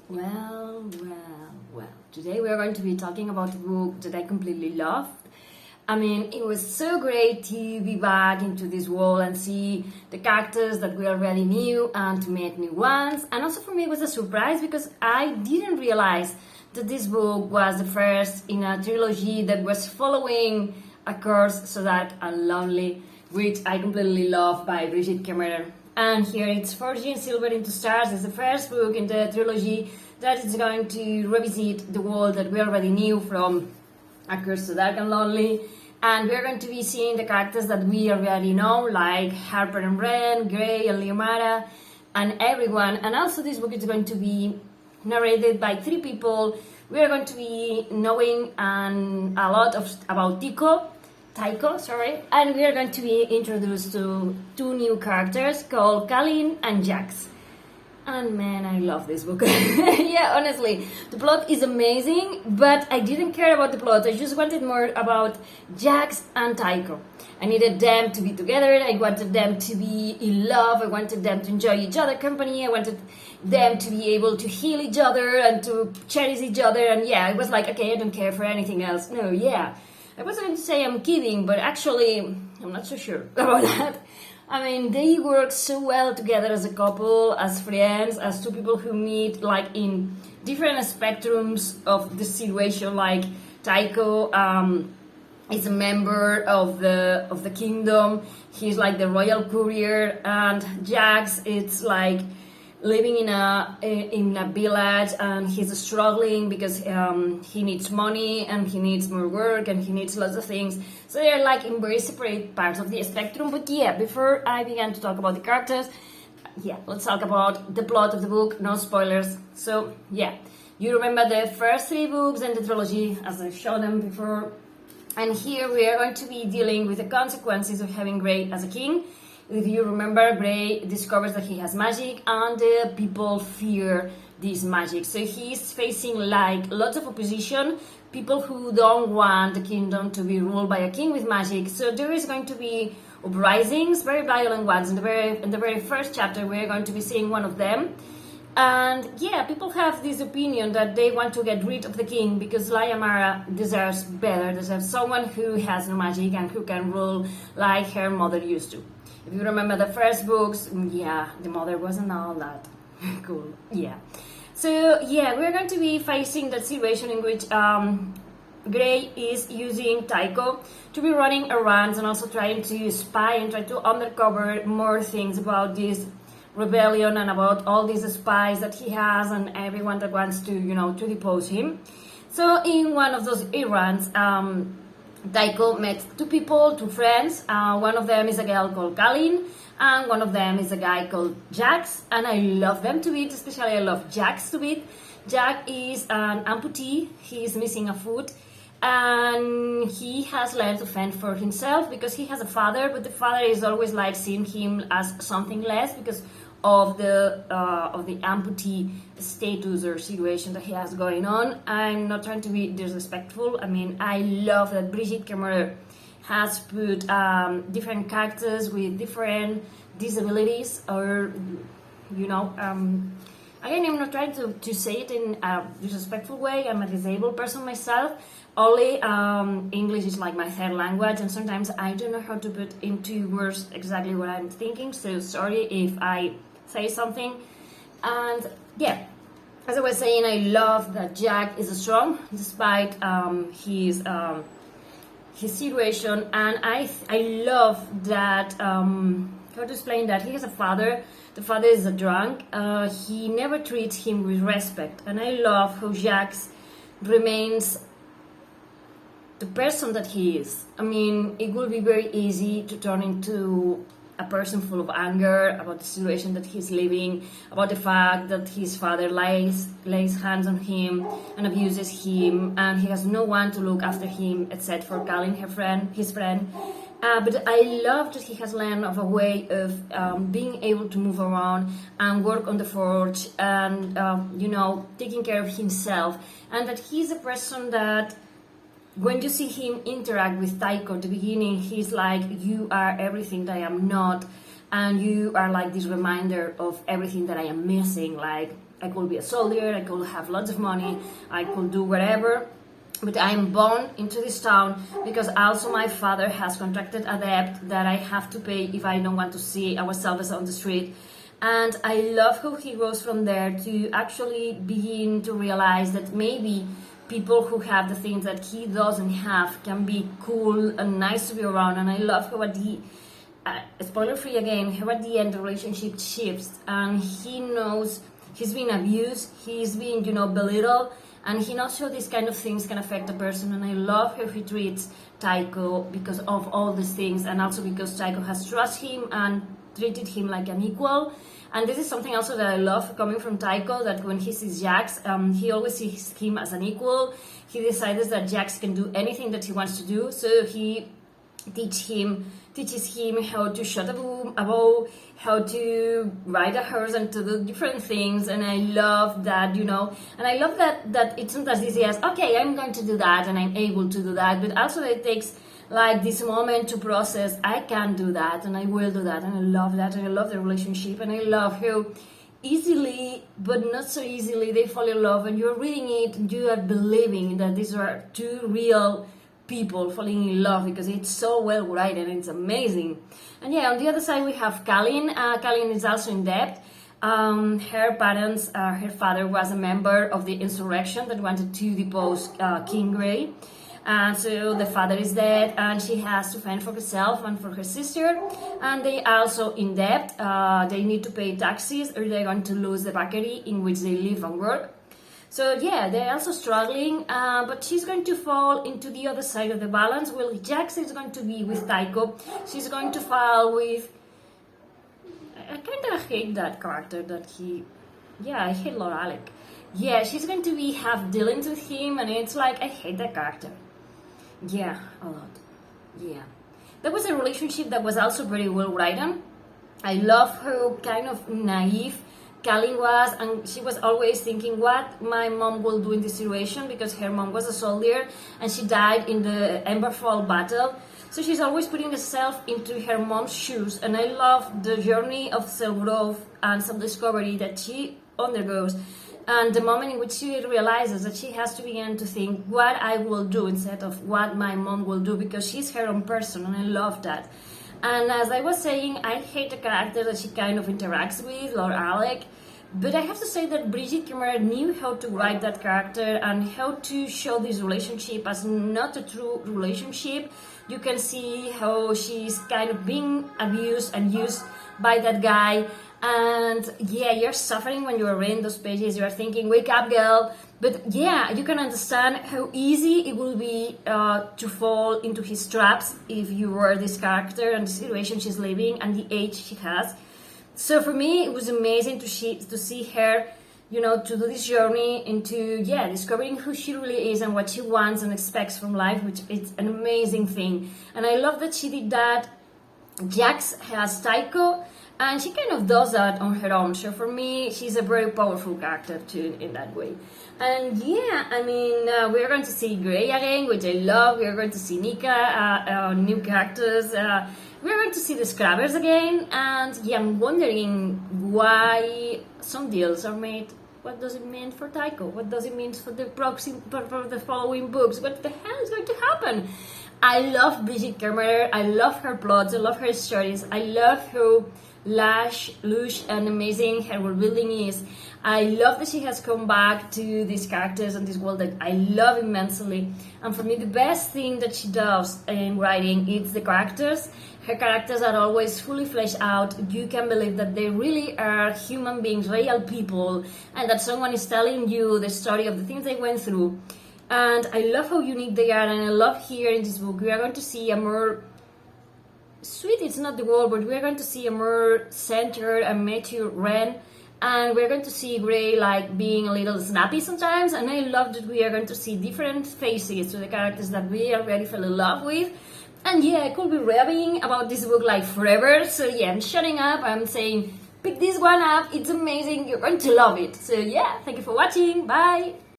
Well. Today we are going to be talking about a book that I completely loved. I mean, it was so great to be back into this world and see the characters that we already knew and to meet new ones. And also for me, it was a surprise because I didn't realize that this book was the first in a trilogy that was following A Curse, So Dark and Lonely, which I completely love, by Brigid Kemmerer. And here it's Forging Silver into Stars. It's the first book in the trilogy that is going to revisit the world that we already knew from A Curse, So Dark and Lonely. And we're going to be seeing the characters that we already know, like Harper and Wren, Grey and Leomara, and everyone. And also this book is going to be narrated by three people. We are going to be knowing a lot about Tycho, and we are going to be introduced to two new characters called Callyn and Jax. And man, I love this book. Yeah, honestly, the plot is amazing, but I didn't care about the plot. I just wanted more about Jax and Tycho. I needed them to be together. I wanted them to be in love. I wanted them to enjoy each other's company. I wanted them to be able to heal each other and to cherish each other. And yeah, I was like, okay, I don't care for anything else. No, yeah. I wasn't going to say I'm kidding, but actually, I'm not so sure about that. I mean, they work so well together as a couple, as friends, as two people who meet like in different spectrums of the situation. Like Tycho is a member of the kingdom. He's like the royal courier, and Jax, it's like living in a village, and he's struggling because he needs money and he needs more work and he needs lots of things. So they're like in very separate parts of the spectrum. But yeah, before I begin to talk about the characters, let's talk about the plot of the book. No spoilers. So yeah, you remember the first three books in the trilogy as I showed them before, and here we are going to be dealing with the consequences of having Grey as a king. If you remember, Grey discovers that he has magic, and the people fear this magic. So he's facing like lots of opposition, people who don't want the kingdom to be ruled by a king with magic. So there is going to be uprisings, very violent ones. In the very first chapter, we're going to be seeing one of them. And yeah, people have this opinion that they want to get rid of the king because Leomara deserves better, deserves someone who has no magic and who can rule like her mother used to. If you remember the first books, yeah, the mother wasn't all that cool. Yeah. So yeah, we're going to be facing that situation in which Grey is using Tycho to be running errands and also trying to spy and try to uncover more things about this rebellion and about all these spies that he has and everyone that wants to, to depose him. So in one of those errands, Tycho met two friends. One of them is a girl called Callyn, and one of them is a guy called Jax. And I love them to bits, especially I love Jax to bits. Jax is an amputee. He is missing a foot, and he has learned to fend for himself because he has a father, but the father is always like seeing him as something less because of the amputee status or situation that he has going on. I'm not trying to be disrespectful. I mean, I love that Brigid Kemmerer has put different characters with different disabilities, or again, I'm not trying to say it in a disrespectful way. I'm a disabled person myself. Only English is like my third language, and sometimes I don't know how to put into words exactly what I'm thinking, so sorry if I say something. And yeah, as I was saying, I love that Jack is strong despite his situation, and I love that how to explain that he has a father. The father is a drunk. He never treats him with respect, and I love how Jax remains the person that he is. I mean, it will be very easy to turn into a person full of anger about the situation that he's living, about the fact that his father lays hands on him and abuses him, and he has no one to look after him except for Callyn, his friend. But I love that he has learned of a way of being able to move around and work on the forge and, taking care of himself, and that he's a person that when you see him interact with Tycho at the beginning, he's like, you are everything that I am not, and you are like this reminder of everything that I am missing. Like, I could be a soldier, I could have lots of money, I could do whatever. But I'm born into this town because also my father has contracted a debt that I have to pay if I don't want to see ourselves on the street. And I love how he goes from there to actually begin to realize that maybe people who have the things that he doesn't have can be cool and nice to be around. And I love how at the spoiler free again, how at the end the relationship shifts and he knows he's been abused, he's been, belittled, and he knows how these kind of things can affect a person. And I love how he treats Tycho because of all these things, and also because Tycho has trusted him and treated him like an equal. And this is something also that I love coming from Tycho, that when he sees Jax, he always sees him as an equal. He decides that Jax can do anything that he wants to do, so he teaches him how to shoot a bow, how to ride a horse, and to do different things. And I love that, and I love that it's not as easy as, okay, I'm going to do that and I'm able to do that, but also that it takes like this moment to process, I can do that and I will do that. And I love that, and I love the relationship, and I love how easily but not so easily they fall in love, and you're reading it and you are believing that these are two real people falling in love because it's so well written and it's amazing. And yeah, on the other side we have Callyn. Callyn is also in debt. Her parents, her father was a member of the insurrection that wanted to depose King Grey. And so the father is dead and she has to fend for herself and for her sister. And they also in debt. They need to pay taxes or they're going to lose the bakery in which they live and work. So yeah, they're also struggling, but she's going to fall into the other side of the balance. Well, Jax is going to be with Tycho. She's going to fall with... I kind of hate that character that he... Yeah, I hate Lord Alec. Yeah, she's going to be half dealings with him, and it's like, I hate that character. Yeah, a lot. Yeah. That was a relationship that was also very well written. I love how kind of naive Callyn was, and she was always thinking what my mom will do in this situation, because her mom was a soldier and she died in the Emberfall battle. So she's always putting herself into her mom's shoes, and I love the journey of self-growth and self-discovery that she undergoes, and the moment in which she realizes that she has to begin to think what I will do instead of what my mom will do, because she's her own person, and I love that. And as I was saying, I hate the character that she kind of interacts with, Lord Alec. But I have to say that Brigid Kemmerer knew how to write that character and how to show this relationship as not a true relationship. You can see how she's kind of being abused and used by that guy. And yeah, you're suffering when you're reading those pages. You're thinking, wake up, girl. But yeah, you can understand how easy it will be to fall into his traps if you were this character and the situation she's living and the age she has. So for me, it was amazing to see her, to do this journey into, discovering who she really is and what she wants and expects from life, which is an amazing thing. And I love that she did that. Jax has Tycho, and she kind of does that on her own. So for me, she's a very powerful character too in that way. And yeah, I mean, we're going to see Grey again, which I love. We're going to see Nika, new characters. We're going to see the Scravers again. And yeah, I'm wondering why some deals are made. What does it mean for Tycho? What does it mean for the following books? What the hell is going to happen? I love Brigid Kemmerer. I love her plots. I love her stories. I love how lush and amazing her world building is. I love that she has come back to these characters and this world that I love immensely. And for me, the best thing that she does in writing is the characters. Her characters are always fully fleshed out. You can believe that they really are human beings, real people, and that someone is telling you the story of the things they went through. And I love how unique they are, and I love here in this book we are going to see a more sweet, it's not the word, but we're going to see a more centered and mature Ren, and we're going to see Grey like being a little snappy sometimes, and I love that we are going to see different faces to the characters that we already fell in love with. And yeah, I could be raving about this book like forever, so yeah, I'm shutting up, I'm saying pick this one up, it's amazing, you're going to love it. So yeah, thank you for watching, bye!